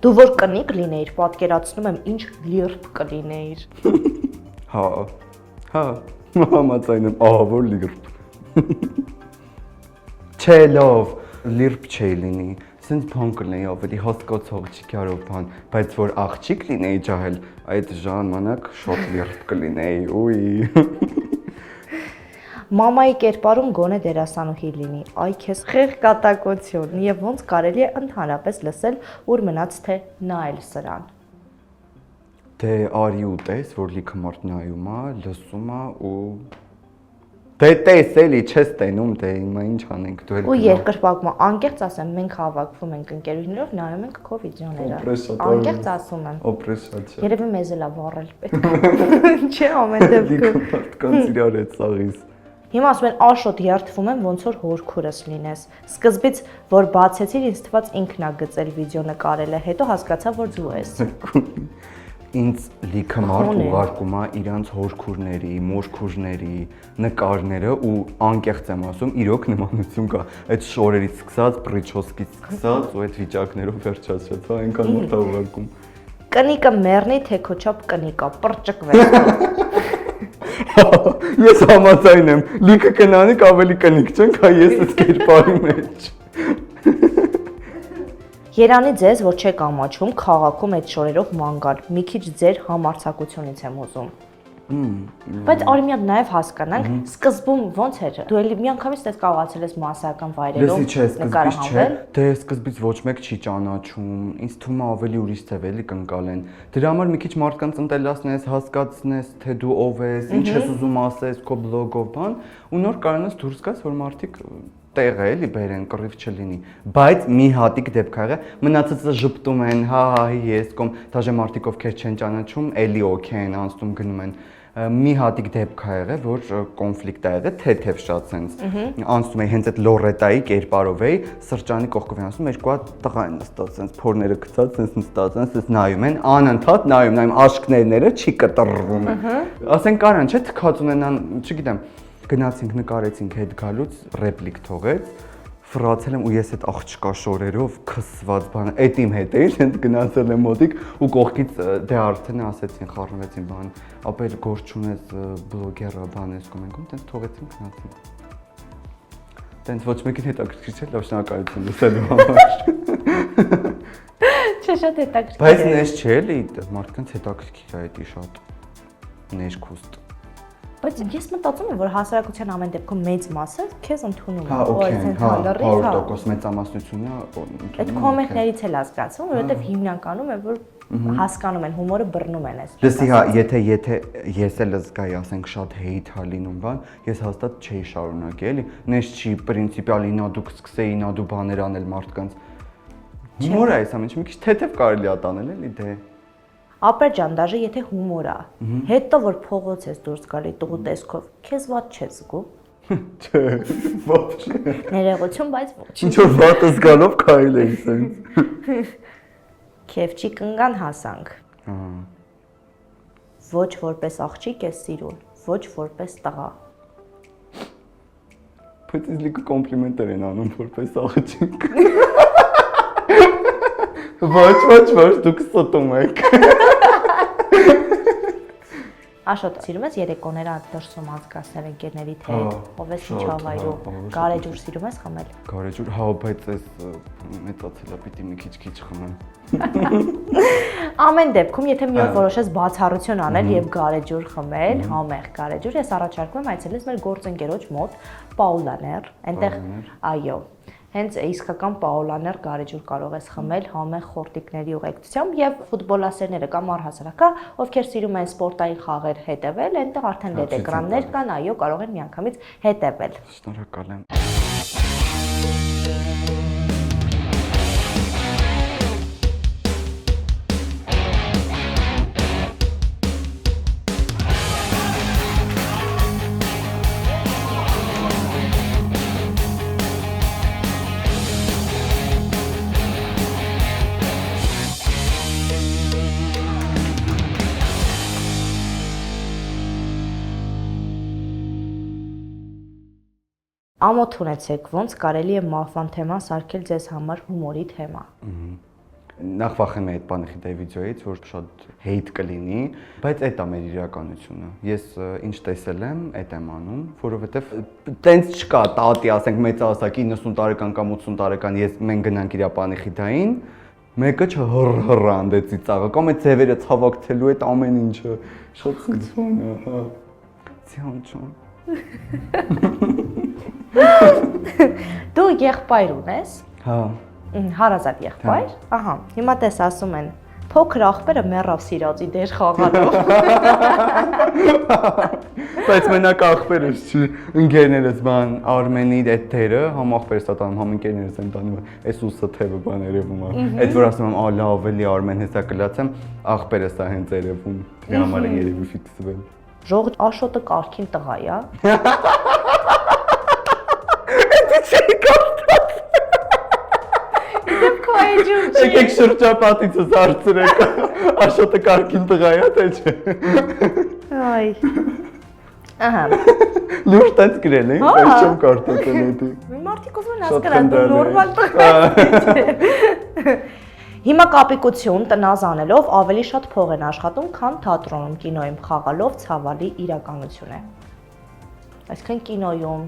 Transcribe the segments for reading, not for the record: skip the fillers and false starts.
Դու որ կնիկ լինեիր, պատկերացնում եմ ինչ լիրբ կլինեիր։ Հա, համաձայն եմ, ահա որ լիրբ։ Չէ, լավ, լիրբ չի լինի, սենց բան կլինեի ավելի հասկացող չկարող բան, բայց որ աղջիկ լինեի ջահել, այդ ժամանակ շոտ լիրբ կլինեի, ուй։ Մամայի կերպարում գոնե դերասանուհի լինի, այ քեզ խեղ կատակություն, եւ ոնց կարելի է ընդհանրապես լսել, ուր մնաց թե նայել սրան։ Դե արի ու տես, որ լիքը մարդ նայում է, լսում է ու դե տես էլի, չես տենում, դե հիմա ինչ անենք, դու էլ Ու երկրպագում անկեղծ ասեմ, մենք հավաքվում ենք ընկերուհիներով, նայում ենք քո վիդեոները։ Անկեղծ ասում եմ։ Օպրեսացիա։ Երևի մեզ էլ է վառել պետք։ Չէ, ամեն դեպքում։ Լիքը մարդ կանց իրար է ծաղիս։ Հիմա ասում են աշոտ երթվում եմ, ոնց որ հորքուրս լինես։ Սկզբից որ բացեցիր, ինձ թվաց ինքն է գծել վիդեո նկարելը, հետո հասկացա, որ դու ես։ Ինձ լիքը մարդ ուղարկում է իրանց հորքուրների, մորքուրների նկարները ու անկեղծ եմ ասում, իրոք նմանություն կա։ Այդ շորերից սկսած, պրիչոսկից սկսած ու այդ վիճակներով վերջացրած, հա, այնքան մարդ է ուղարկում։ Կնիկը մեռնի, թե քո չափ կնիկա, պրճկվեց։ Ես համաձայն եմ, լիքը կնանիք ավելի կնիկ չեն, քան ես այս կերպարի մեջ։ Երանի ձեզ, որ չեք ամաչում, քաղաքում այդ շորերով ման գալ, մի քիչ ձեր համարձակությունից եմ ուզում։ Բայց արի մի հատ նաև հասկանանք, սկզբում ոնց էր։ Դու էլի միանգամից դες կարողացել ես մասսայական վայրերով նկարահանվել։ Դե սկզբից ոչ մեկ չի ճանաչում, ինձ թվում է ավելի ուրիշ ձև էլի կընկալեն։ Դրա համար մի քիչ մարդկանց ընտելացնես, հասկացնես, թե դու ով ես, ինչ ես ուզում ասես, քո բլոգով բան, ու նոր կարողանաս դուրս գաս, որ մարդիկ տեղը էլի բերեն, կռիվ չլինի, բայց մի հատիկ դեպք ա եղել, մնացածը ժպտում են, հա, ես կոմ, դաժե մարդիկ ովքեր չեն ճանաչում, էլի օքեյ են անցնում գնում են։ Մի հատիկ դեպք ա եղել, որ կոնֆլիկտ ա եղել, թեթև շատ սենց անցնում էի հենց այդ լորետայի կերպարով էի, սրճանի կողքով են ասում, երկու հատ տղա են նստած, սենց փորները գցած, սենց նստած են, սենց նայում են, անընդհատ նայում, աշկներները չի կտրվում։ Ասեն կարան, չէ՞, թքած ունենան, չգիտեմ, գնացինք նկարեցինք հետ գալուց, ռեպլիկ թողեց, ֆրացել եմ ու ես այդ աղջկա շորերով քսված բանը, այդ իմ հետ էի, հենց գնացել եմ մոտիկ ու կողքից դե արդեն ասեցին, խառնվեցին բան, ապա էլ գործ չունես բլոգերա բան ես կոմենտում, տենց թողեցին գնացին։ Տենց ոչ մեկին հետաքրքիր չէ, լավ շնորհակալություն լսելու համար։ Չէ, շատ հետաքրքիր։ Բայց նես չէ էլի, մարդկանց հետաքրքիր է դա շատ ներքուստ։ Բայց ես մտածում եմ, որ հասարակության ամեն դեպքում մեծ մասը քեզ ընդունում է, հա, 100% մեծամասնությունը ընդունում։ Այդ կոմենտներից էլ հասկացում, որովհետև հիմնականում է, որ հասկանում են, հումորը բռնում են այս։ Լսի, հա, եթե ես էլ զգայի, ասենք, շատ հեյթ ա լինում բան, ես հաստատ չէի շարունակի, էլի։ Նես չի պրինցիպիալ ինա դու սկսեի ինա դու բաներ անել մարդկանց։ Հումորը այս ամենը մի քիչ թեթև կարելի է տանել, էլի դե։ Ապեր ջան, դաժե եթե հումոր է, հետո որ փողոց ես դուրս գալի տղու տեսքով, քեզ ված չես զգում։ Չէ, ոչ։ Ներողություն, բայց ոչ։ Ինչ որ վատը զգալով քայլ էի սենց։ Քեֆչի կնգան հասանք։ Ոչ որպես աղջիկ ես սիրուն, ոչ որպես տղա։ Բայց ինձ լիքը կոմպլիմենտներ են անում որպես աղջիկ։ Ոչ, դուք ստում եք։ Աշոտ, սիրում ես երեկոները դրսում անցկացնել ընկերներիդ հետ, ով ես ինչ հավայրում, գարեջուր սիրում ես խմել։ Գարեջուր, հա, բայց այս մեծացելա պիտի մի քիչ խմեմ։ Ամեն դեպքում, եթե մի օր որոշես բացառություն անել եւ գարեջուր խմել, համեղ գարեջուր, ես առաջարկում եմ այցելես մեր գործընկերոջ մոտ, Պաուլաներ, այնտեղ, այո, հենց իսկական Պաուլաներ գարեջուր կարող ես խմել համեղ խորտիկների ուղեկցությամբ եւ ֆուտբոլասերները կամ առհասարակա, ովքեր սիրում են սպորտային խաղեր հետևել, այնտեղ արդեն LED էկրաններ կան, այո, կարող են միանգամից հետևել։ Շնորհակալ եմ։ Ամոթ ունեցեք, ոնց կարելի է մահվան թեման սարքել ձեզ համար հումորի թեմա։ նախ վախենում եմ այդ բանխիդայի վիդեոից, որ շատ hate կլինի, բայց այդ է մեր իրականությունը։ Ես ինչ տեսել եմ, այդ եմ անում, որովհետև տենց չկա, տատի, ասենք մեծ ասակ 90 տարեկան կամ 80 տարեկան, մենք գնանք իր բանխիդային, մեկը չհռհռանդեցի ծաղը, կամ այդ ձևերը ցավակցելու այդ ամեն ինչը, շատ ցույցուն է, հա։ Ցանչուն։ Դու եղբայր ունես։ Հա։ Հարազատ եղբայր։ Ահա, հիմա տես ասում են, փոքր աղբերը մեռավ սիրածի դեր խաղալով։ Բայց մենակ աղբերս չի, ընկերներս բան Արմենի այդ դերը, համ աղբերս ա տանում, համ ընկերներս են տանում, այս ուսը թևը բան երևում է։ Այդ որ ասում եմ, լավ էլի Արմեն հեսա կլացեմ, աղբերս ա հենց երևում, դրա համար են երևի ֆիքսվել։ Ժողովուրդ Աշոտը կարքին տղա է։ Եկեք շրջապատիցս հարցրեք, Աշոտը կարքին տղա է, թե չէ։ Այ։ Ահա։ Լուրջ տենց գրել էին, բայց չեմ կարդացել էդի։ Մարդիկ ուզում են հասկանալ, դու նորմալ տղա ես։ Հիմա կապիկություն տնազ անելով ավելի շատ փող են աշխատում, քան թատրոնում, կինոյում խաղալով ցավալի իրականություն է։ Այսինքն կինոյում,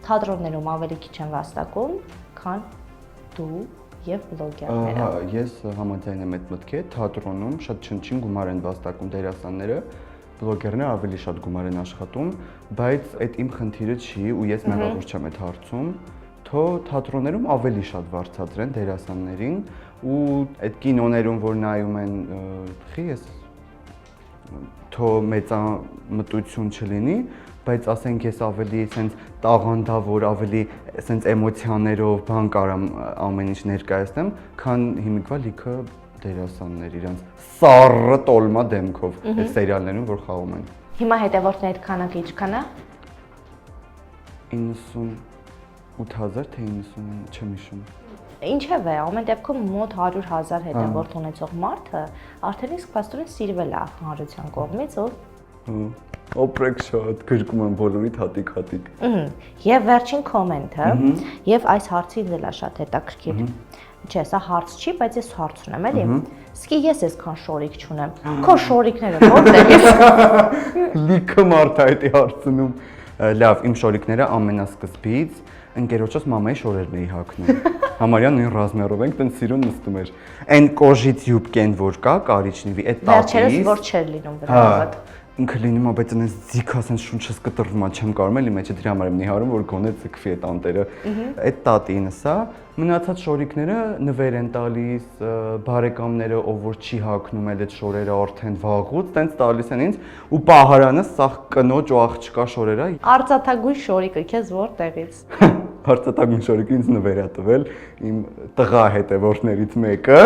թատրոններում ավելի քիչ են վաստակում, քան դու եւ բլոգերները։ Հա, ես համաձայն եմ այդ մտքի հետ, թատրոնում շատ չնչին գումար են վաստակում դերասանները, բլոգերները ավելի շատ գումար են աշխատում, բայց այդ իմ խնդիրը չի ու ես մեղավոր չեմ այդ հարցում, թո թատրոններում ավելի շատ վարձատրեն դերասաններին ու այդ կինոներում որ նայում են, ես թո մեծամտություն չլինի, բայց ասենք ես ավելի սենց տաղանդավոր, ավելի սենց էմոցիաներով բան կարամ ամեն ինչ ներկայացնեմ, քան հիմիկվա լիքը դերասաններ իրանց սառը տոլմա դեմքով այդ սերիալներում որ խաղում են։ Հիմա հետևորդների քանակը ինչքան է։ 98,000 թե 90, չեմ հիշում։ Ինչև է, ամեն դեպքում մոտ 100,000 հետևորդ ունեցող մարդը արդեն իսկ փաստորեն սիրվել է հանրության կողմից ու Օպրեք շատ, գրկում եմ բոլորիդ հատիկ-հատիկ։ Եվ վերջին կոմենտը, եւ այս հարցը ինձ էլ է շատ հետաքրքիր։ Չէ, սա հարց չի, բայց ես հարց ունեմ, էլի։ Սկի ես այսքան շորիկ չունեմ։ Քո շորիկները որտե՞ղ են։ Լիքը մարդ է այդ հարցնում։ Լավ, իմ շորիկները ամենասկզբից ընկերոջս մամայի շորերն էի հագնում։ Համարյա նույն ռազմերով ենք, տենց սիրուն նստում էր։ Այն կոժից յուբկեն որ կա, կարիճնիվի, այդ տապից։ Վերջերս որ չէր լինում դրա հետ։ Ինքը լինում է, բայց այնպես ձիգա, ասեն շունչս կտրվում է, չեմ կարող էլի մեջը դրա համար եմ նիհարում, որ գոնե ձգվի այդ անտերը։ Այդ տատինս է, մնացած շորիկները նվեր են տալիս, բարեկամները, ով որ չի հագնում էլ այդ շորերը արդեն վաղուց, տենց տալիս են ինձ ու պահարանը սաղ կնոջ ու աղջկա շորերը։ Արծաթագույն շորիկը քեզ որտեղից։ Արծաթագույն շորիկը ինձ նվեր է տվել իմ տղա հետևորդներից մեկը,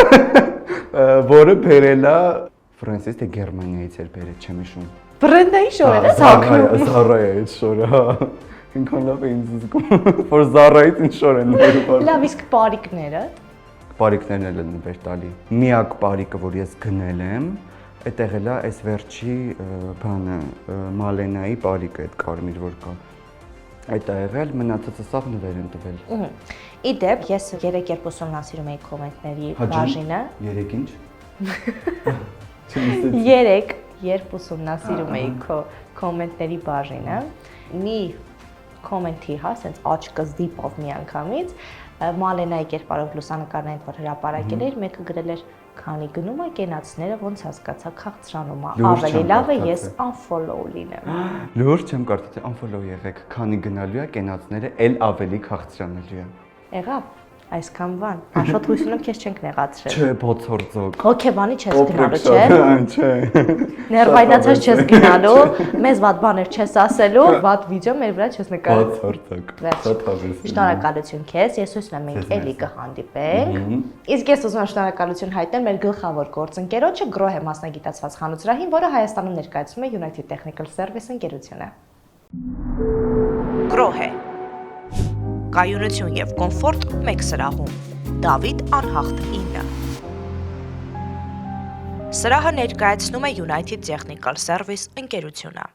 որը բերել է Ֆրանսիայից թե Գերմանիայից էր բերել, չեմ հիշում։ Բրենդային շորեր է հագնում։ Zara-ը այդ շորը, հա։ Ինքան լավ է ինձ զգում, որ Zara-ից ինչ շոր են բերում։ Լավ, իսկ պարիկները։ Պարիկներն էլ են նվեր տալի։ Միակ պարիկը, որ ես գնել եմ, այդտեղ էլ է այս վերջի բանը Մալենայի պարիկը, այդ կարմիր որ կա։ Այդ է եղել, մնացածը սաղ նվեր են տվել։ Իդեպ, ես 3 երբ ուսումնասիրում էի կոմենտների բաժինը։ 3 ինչ։ 3 երբ ուսումնասիրում էի քո կոմենտների բաժինը, մի կոմենտի, հա, սենց աչքս դիպավ միանգամից, Մալենայի կերպարով լուսանկարներ որ հրապարակել էր, մեկը գրել էր քանի գնում է կենացները ոնց հասկացա քաղցրանում է, ավելի լավ է ես unfollow լինեմ։ Լուրջ չեմ կարծել, unfollow եղեք, քանի գնալու է կենացները էլ ավելի քաղցրանալու է։ Եղավ, այսքան բան, Աշոտ հույս ունեմ քեզ չենք նեղացրել։ Չէ, փոթորձոք։ Հոգեբանի չես գնալու, չէ։ Չէ։ Ներվայնացած չես գնալու, մեզ վատ բաներ չես ասելու, վատ վիդեո մեր վրա չես նկարել։ Փոթորձոք։ Շատ հավես։ Շնորհակալություն քեզ, ես հույս ունեմ մենք էլի կհանդիպենք։ Իսկ ես ուզում եմ շնորհակալություն հայտնել մեր գլխավոր գործընկերոջը Grohe մասնագիտացված խանութսրահին, որը Հայաստանում ներկայացնում է United Technical Service ընկերությունը։ Grohe Կայունություն եւ կոմֆորտ մեկ սրահում։ Դավիթ Անհախտ 9 Սրահը ներկայացնում է United Technical Service ընկերությունը։